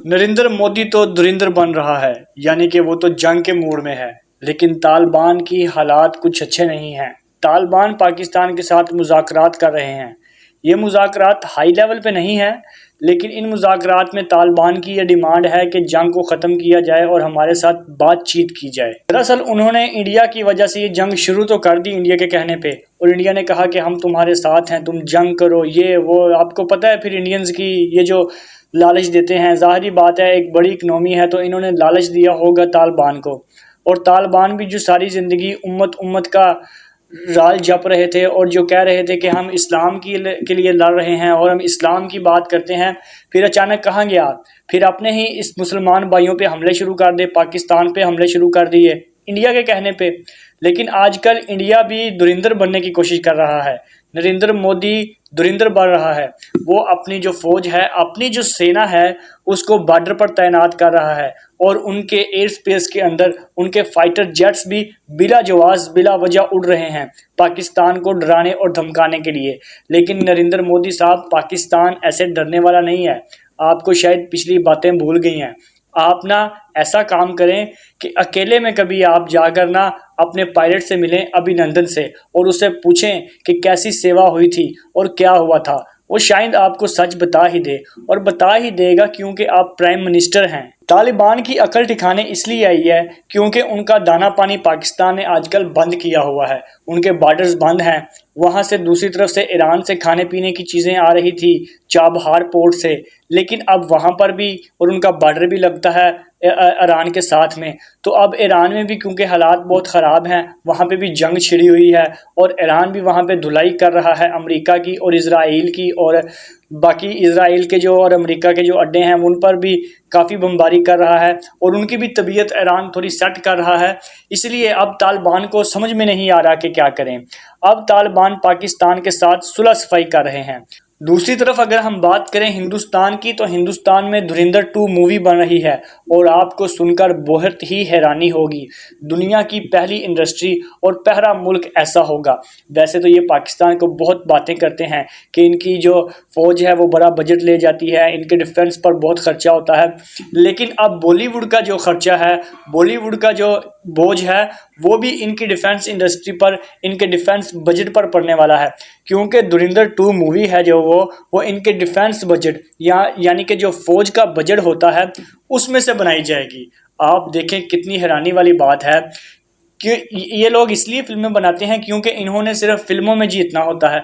नरेंद्र मोदी तो धुरंधर बन रहा है, यानी कि वो तो जंग के मूड में है। लेकिन तालिबान की हालात कुछ अच्छे नहीं हैं। तालिबान पाकिस्तान के साथ मुज़ाकरात कर रहे हैं। ये मुज़ाकरात हाई लेवल पे नहीं है, लेकिन इन मुज़ाकरात में तालिबान की ये डिमांड है कि जंग को ख़त्म किया जाए और हमारे साथ बातचीत की जाए। दरअसल उन्होंने इंडिया की वजह से ये जंग शुरू तो कर दी इंडिया के कहने पे, और इंडिया ने कहा कि हम तुम्हारे साथ हैं, तुम जंग करो, ये वो। आपको पता है फिर इंडियंस की ये जो लालच देते हैं, ज़ाहिरी बात है एक बड़ी इकनॉमी है तो इन्होंने लालच दिया होगा तालिबान को। और तालिबान भी जो सारी ज़िंदगी उम्मत उम्मत का राल जप रहे थे और जो कह रहे थे कि हम इस्लाम के लिए लड़ रहे हैं और हम इस्लाम की बात करते हैं, फिर अचानक कहाँ गया? फिर अपने ही इस मुसलमान भाइयों पे हमले शुरू कर दे, पाकिस्तान पे हमले शुरू कर दिए इंडिया के कहने पे। लेकिन आजकल इंडिया भी धुरंधर बनने की कोशिश कर रहा है। नरेंद्र मोदी धुरंधर बन रहा है। वो अपनी जो फौज है, अपनी जो सेना है, उसको बॉर्डर पर तैनात कर रहा है और उनके एयर स्पेस के अंदर उनके फाइटर जेट्स भी बिला जवाब बिला वजह उड़ रहे हैं पाकिस्तान को डराने और धमकाने के लिए। लेकिन नरेंद्र मोदी साहब, पाकिस्तान ऐसे डरने वाला नहीं है। आपको शायद पिछली बातें भूल गई हैं। आप ना ऐसा काम करें कि अकेले में कभी आप जाकर ना अपने पायलट से मिलें, अभिनंदन से, और उससे पूछें कि कैसी सेवा हुई थी और क्या हुआ था। वो शायद आपको सच बता ही दे, और बता ही देगा क्योंकि आप प्राइम मिनिस्टर हैं। तालिबान की अकल ठिकाने इसलिए आई है क्योंकि उनका दाना पानी पाकिस्तान ने आजकल बंद किया हुआ है। उनके बॉर्डर्स बंद हैं। वहाँ से दूसरी तरफ से ईरान से खाने पीने की चीज़ें आ रही थी चाबहार पोर्ट से, लेकिन अब वहाँ पर भी, और उनका बॉर्डर भी लगता है ईरान के साथ में, तो अब ईरान में भी क्योंकि हालात बहुत ख़राब हैं, वहाँ पे भी जंग छिड़ी हुई है और ईरान भी वहाँ पे धुलाई कर रहा है अमेरिका की और इजराइल की, और बाकी इजराइल के जो और अमेरिका के जो अड्डे हैं उन पर भी काफ़ी बमबारी कर रहा है, और उनकी भी तबीयत ईरान थोड़ी सेट कर रहा है। इसलिए अब तालिबान को समझ में नहीं आ रहा कि क्या करें। अब तालिबान पाकिस्तान के साथ सुलह सफाई कर रहे हैं। दूसरी तरफ अगर हम बात करें हिंदुस्तान की, तो हिंदुस्तान में धुरंधर 2 मूवी बन रही है और आपको सुनकर बहुत ही हैरानी होगी। दुनिया की पहली इंडस्ट्री और पहला मुल्क ऐसा होगा। वैसे तो ये पाकिस्तान को बहुत बातें करते हैं कि इनकी जो फ़ौज है वो बड़ा बजट ले जाती है, इनके डिफेंस पर बहुत खर्चा होता है, लेकिन अब बॉलीवुड का जो खर्चा है, बॉलीवुड का जो बोझ है, वो भी इनकी डिफेंस इंडस्ट्री पर, इनके डिफेंस बजट पर पड़ने वाला है। क्योंकि धुरंधर 2 मूवी है जो वो इनके डिफेंस बजट यानी कि जो फौज का बजट होता है उसमें से बनाई जाएगी। आप देखें कितनी हैरानी वाली बात है कि ये लोग इसलिए फिल्में बनाते हैं क्योंकि इन्होंने सिर्फ फिल्मों में जीतना होता है।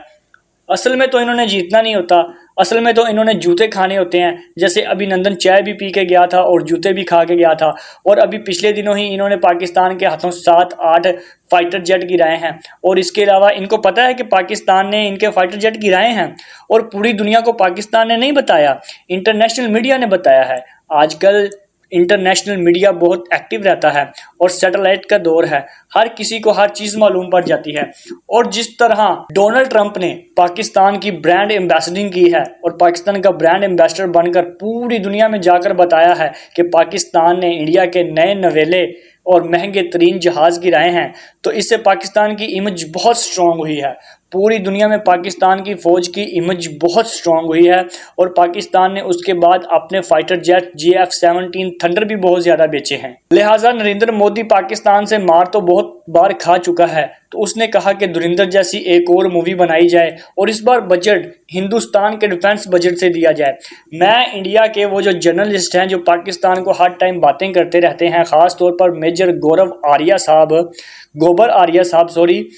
असल में तो इन्होंने जीतना नहीं होता, असल में तो इन्होंने जूते खाने होते हैं। जैसे अभिनंदन चाय भी पी के गया था और जूते भी खा के गया था, और अभी पिछले दिनों ही इन्होंने पाकिस्तान के हाथों 7-8 फाइटर जेट गिराए हैं। और इसके अलावा इनको पता है कि पाकिस्तान ने इनके फाइटर जेट गिराए हैं, और पूरी दुनिया को पाकिस्तान ने नहीं बताया, इंटरनेशनल मीडिया ने बताया है। आजकल इंटरनेशनल मीडिया बहुत एक्टिव रहता है और सैटेलाइट का दौर है, हर किसी को हर चीज़ मालूम पड़ जाती है। और जिस तरह डोनाल्ड ट्रंप ने पाकिस्तान की ब्रांड एम्बेसडरिंग की है और पाकिस्तान का ब्रांड एम्बेसडर बनकर पूरी दुनिया में जाकर बताया है कि पाकिस्तान ने इंडिया के नए नवेले और महंगे तरीन जहाज़ गिराए हैं, तो इससे पाकिस्तान की इमेज बहुत स्ट्रॉन्ग हुई है। पूरी दुनिया में पाकिस्तान की फ़ौज की इमेज बहुत स्ट्रॉन्ग हुई है, और पाकिस्तान ने उसके बाद अपने फाइटर जेट GF-17 थंडर भी बहुत ज़्यादा बेचे हैं। लिहाजा नरेंद्र मोदी पाकिस्तान से मार तो बहुत बार खा चुका है, तो उसने कहा कि धुरंधर जैसी एक और मूवी बनाई जाए और इस बार बजट हिंदुस्तान के डिफेंस बजट से दिया जाए। मैं इंडिया के वो जो जर्नलिस्ट हैं जो पाकिस्तान को हर टाइम बातें करते रहते हैं, ख़ास तौर पर मेजर गोबर आर्या साहब सॉरी,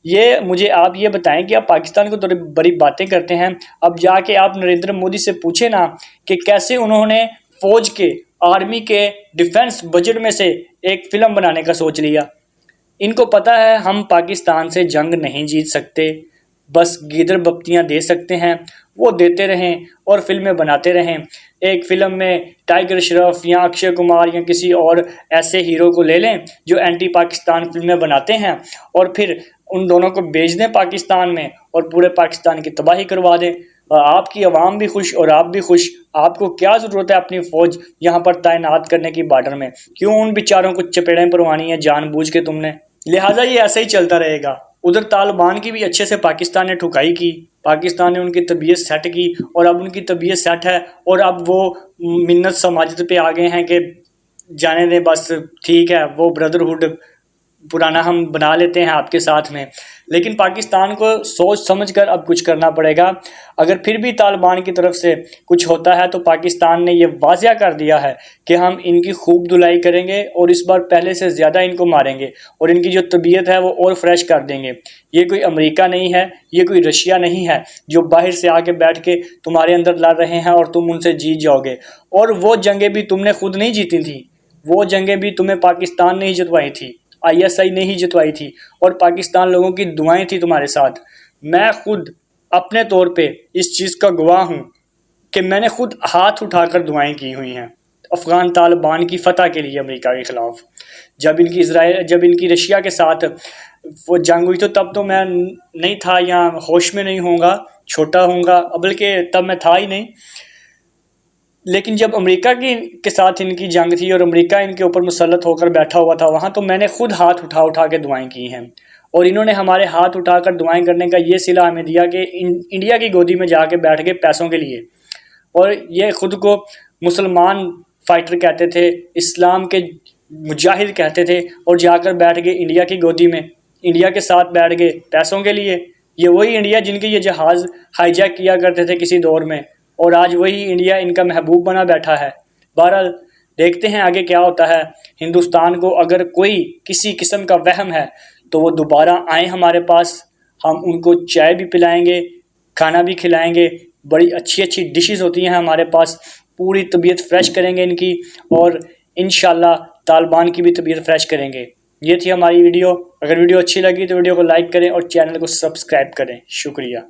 ये मुझे आप ये बताएं कि आप पाकिस्तान को थोड़ी बड़ी बातें करते हैं, अब जाके आप नरेंद्र मोदी से पूछे ना कि कैसे उन्होंने फ़ौज के, आर्मी के डिफेंस बजट में से एक फ़िल्म बनाने का सोच लिया। इनको पता है हम पाकिस्तान से जंग नहीं जीत सकते, बस गीदड़ बत्तियाँ दे सकते हैं, वो देते रहें और फिल्में बनाते रहें। एक फ़िल्म में टाइगर श्रॉफ या अक्षय कुमार या किसी और ऐसे हीरो को ले लें जो एंटी पाकिस्तान फिल्में बनाते हैं, और फिर उन दोनों को बेच दें पाकिस्तान में और पूरे पाकिस्तान की तबाही करवा दें। आपकी आवाम भी खुश और आप भी खुश। आपको क्या ज़रूरत है अपनी फ़ौज यहाँ पर तैनात करने की बॉर्डर में? क्यों उन बेचारों को चपेड़ें परवानी है जानबूझ के तुमने? लिहाजा ये ऐसे ही चलता रहेगा। उधर तालिबान की भी अच्छे से पाकिस्तान ने ठुकाई की, पाकिस्तान ने उनकी तबीयत सेट की और अब उनकी तबीयत सेट है और अब वो मिन्नत समाजत पे आ गए हैं कि जाने दें बस, ठीक है, वो ब्रदरहुड पुराना हम बना लेते हैं आपके साथ में। लेकिन पाकिस्तान को सोच समझ कर अब कुछ करना पड़ेगा। अगर फिर भी तालिबान की तरफ से कुछ होता है तो पाकिस्तान ने ये वाज़िया कर दिया है कि हम इनकी खूब धुलाई करेंगे और इस बार पहले से ज़्यादा इनको मारेंगे और इनकी जो तबीयत है वो और फ्रेश कर देंगे। ये कोई अमेरिका नहीं है, ये कोई रशिया नहीं है जो बाहर से आके बैठ के तुम्हारे अंदर लड़ रहे हैं और तुम उनसे जीत जाओगे। और वो जंगें भी तुमने खुद नहीं जीती थी, वो जंगें भी तुम्हें पाकिस्तान ने ही जितवाई थी, आईएसआई ने ही जितवाई थी और पाकिस्तान लोगों की दुआएं थी तुम्हारे साथ। मैं खुद अपने तौर पे इस चीज़ का गवाह हूँ कि मैंने खुद हाथ उठाकर दुआएं की हुई हैं अफ़गान तालिबान की फ़तह के लिए अमेरिका के ख़िलाफ़। जब इनकी रशिया के साथ वो जंग हुई तो तब तो मैं नहीं था या होश में नहीं होऊंगा, छोटा होऊंगा, बल्कि तब मैं था ही नहीं। लेकिन जब अमेरिका के साथ इनकी जंग थी और अमेरिका इनके ऊपर मुसल्लत होकर बैठा हुआ था वहाँ, तो मैंने खुद हाथ उठा उठा के दुआएं की हैं और इन्होंने हमारे हाथ उठाकर दुआएं करने का ये सिला हमें दिया कि इंडिया की गोदी में जाके बैठ गए पैसों के लिए। और ये खुद को मुसलमान फाइटर कहते थे, इस्लाम के मुजाहिद कहते थे और जाकर बैठ गए इंडिया की गोदी में, इंडिया के साथ बैठ गए पैसों के लिए। ये वही इंडिया जिनके ये जहाज़ हाईजैक किया करते थे किसी दौर में और आज वही इंडिया इनका महबूब बना बैठा है। बहरहाल देखते हैं आगे क्या होता है। हिंदुस्तान को अगर कोई किसी किस्म का वहम है तो वो दोबारा आए हमारे पास, हम उनको चाय भी पिलाएंगे, खाना भी खिलाएंगे, बड़ी अच्छी अच्छी डिशेस होती हैं हमारे पास, पूरी तबीयत फ्रेश करेंगे इनकी और इंशाल्लाह तालिबान की भी तबीयत फ्रेश करेंगे। ये थी हमारी वीडियो। अगर वीडियो अच्छी लगी तो वीडियो को लाइक करें और चैनल को सब्सक्राइब करें। शुक्रिया।